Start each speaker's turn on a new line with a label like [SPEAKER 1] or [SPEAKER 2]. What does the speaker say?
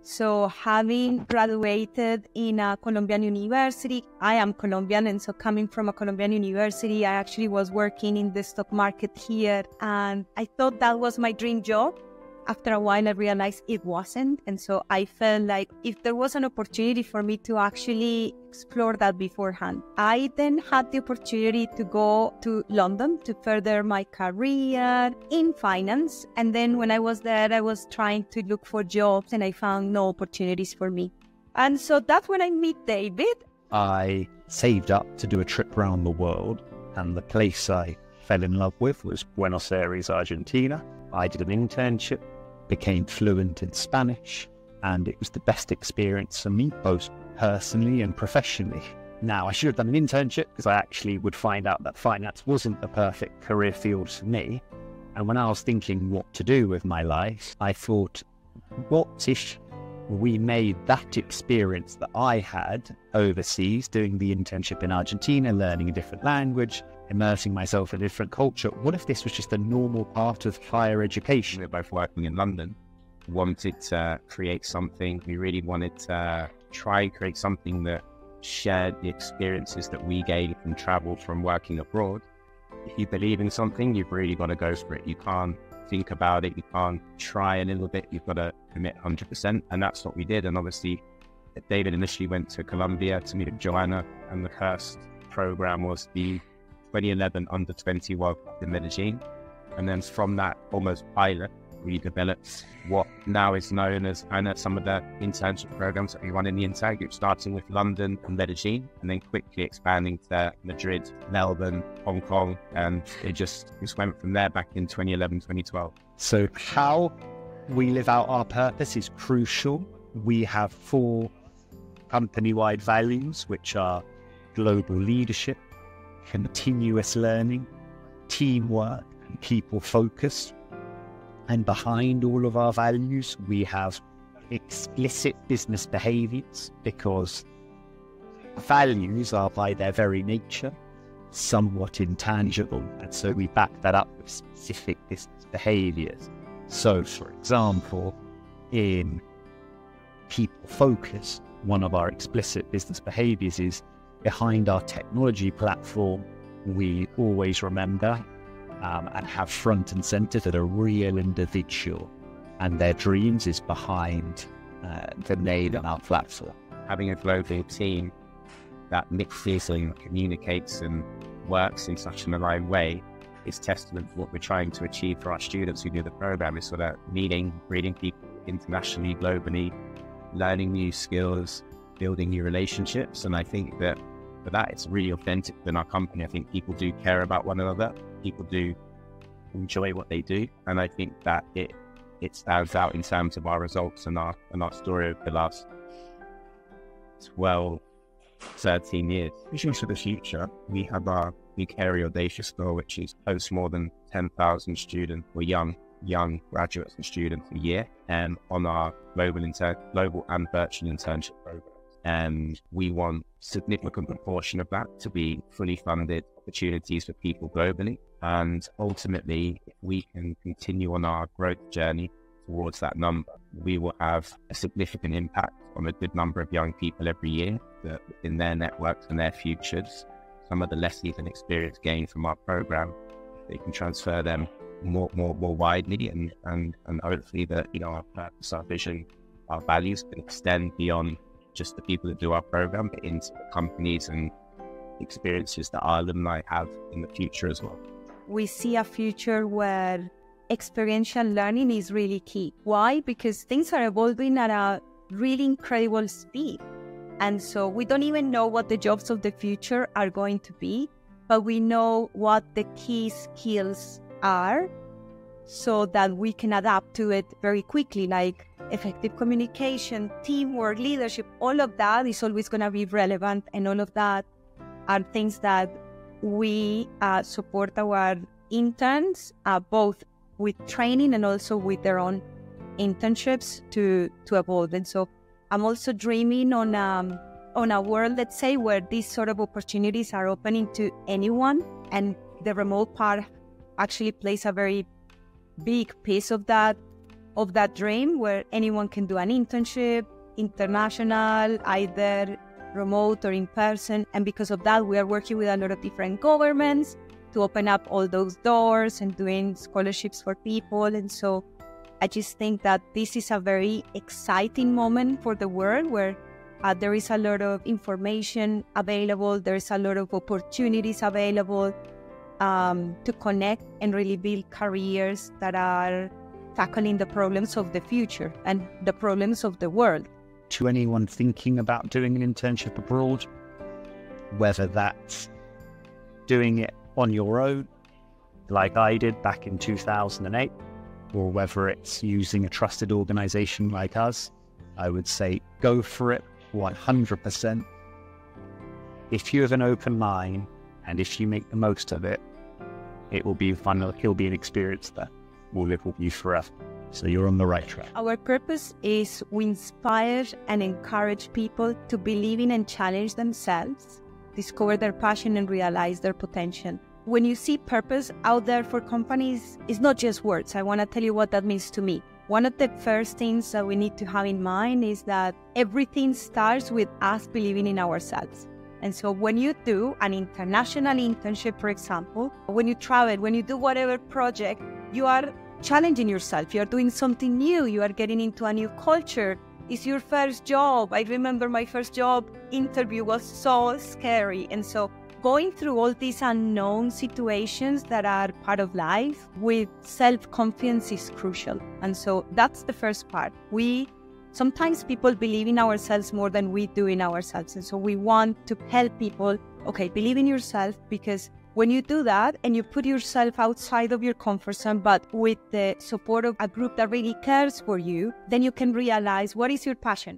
[SPEAKER 1] So having graduated in a Colombian university, I am Colombian, and so coming from a Colombian university, I actually was working in the stock market here, and I thought that was my dream job. After a while, I realized it wasn't, and so I felt like if there was an opportunity for me to actually explore that beforehand. I then had the opportunity to go to London to further my career in finance, and then when I was there, I was trying to look for jobs, and I found no opportunities for me. And so that's when I met David.
[SPEAKER 2] I saved up to do a trip around the world, and the place I fell in love with was Buenos Aires, Argentina. I did an internship, became fluent in Spanish, and it was the best experience for me, both personally and professionally. Now, I should have done an internship because I actually would find out that finance wasn't the perfect career field for me. And when I was thinking what to do with my life, I thought, what if we made that experience that I had overseas, doing the internship in Argentina, learning a different language, immersing myself in a different culture, what if this was just a normal part of higher education?
[SPEAKER 3] We were both working in London, wanted to create something. We really wanted to try and create something that shared the experiences that we gained from travel, from working abroad. If you believe in something, you've really got to go for it. You can't think about it. You can't try a little bit. You've got to commit 100%. And that's what we did. And obviously, David initially went to Colombia to meet Johanna, and the first program was the 2011 Under-20 World Cup in Medellin. And then from that almost pilot, we developed what now is known as kind of some of the internship programs that we run in the Intern Group, starting with London and Medellin, and then quickly expanding to Madrid, Melbourne, Hong Kong, and it just went from there back in 2011, 2012.
[SPEAKER 2] So how we live out our purpose is crucial. We have 4 company-wide values, which are global leadership, continuous learning, teamwork, and people focus. And behind all of our values, we have explicit business behaviors, because values are by their very nature somewhat intangible. And so we back that up with specific business behaviors. So, for example, in people focus, one of our explicit business behaviors is behind our technology platform, we always remember and have front and center that a real individual and their dreams is behind the name on our platform.
[SPEAKER 3] Having a global team that mixes and communicates and works in such an aligned way is testament to what we're trying to achieve for our students who do the program. Is sort of meeting, reading people internationally, globally, learning new skills, building new relationships. And I think that for that, it's really authentic in our company. I think people do care about one another. People do enjoy what they do. And I think that it stands out in terms of our results and our story over the last 12, 13 years. Vision for the future, we carry audacious goal, which is host more than 10,000 students or young graduates and students a year, and on our global and virtual internship programs. And we want a significant proportion of that to be fully funded opportunities for people globally. And ultimately, if we can continue on our growth journey towards that number, we will have a significant impact on a good number of young people every year that in their networks and their futures, some of the lessons and experience gained from our program, they can transfer them more widely, and hopefully that, our purpose, our vision, our values can extend beyond just the people that do our program, but into the companies and experiences that our alumni have in the future as well.
[SPEAKER 1] We see a future where experiential learning is really key. Why? Because things are evolving at a really incredible speed. And so we don't even know what the jobs of the future are going to be, but we know what the key skills are so that we can adapt to it very quickly, like effective communication, teamwork, leadership. All of that is always going to be relevant, and all of that are things that we support our interns, both with training and also with their own internships to evolve. And so I'm also dreaming on a world, let's say, where these sort of opportunities are opening to anyone, and the remote part actually plays a very big piece of that. of that dream where anyone can do an internship, international, either remote or in person. And because of that, we are working with a lot of different governments to open up all those doors and doing scholarships for people. And so I just think that this is a very exciting moment for the world where there is a lot of information available, there is a lot of opportunities available to connect and really build careers that are tackling the problems of the future and the problems of the world.
[SPEAKER 2] To anyone thinking about doing an internship abroad, whether that's doing it on your own, like I did back in 2008, or whether it's using a trusted organization like us, I would say go for it 100%. If you have an open mind and if you make the most of it, it will be fun. It'll be an experience that will live with you forever. So you're on the right track.
[SPEAKER 1] Our purpose is we inspire and encourage people to believe in and challenge themselves, discover their passion and realize their potential. When you see purpose out there for companies, it's not just words. I want to tell you what that means to me. One of the first things that we need to have in mind is that everything starts with us believing in ourselves. And so when you do an international internship, for example, when you travel, when you do whatever project, you are challenging yourself. You are doing something new. You are getting into a new culture. It's your first job. I remember my first job interview was so scary. And so going through all these unknown situations that are part of life with self-confidence is crucial. And so that's the first part. Sometimes people believe in ourselves more than we do in ourselves. And so we want to help people, okay, believe in yourself, because when you do that and you put yourself outside of your comfort zone, but with the support of a group that really cares for you, then you can realize what is your passion.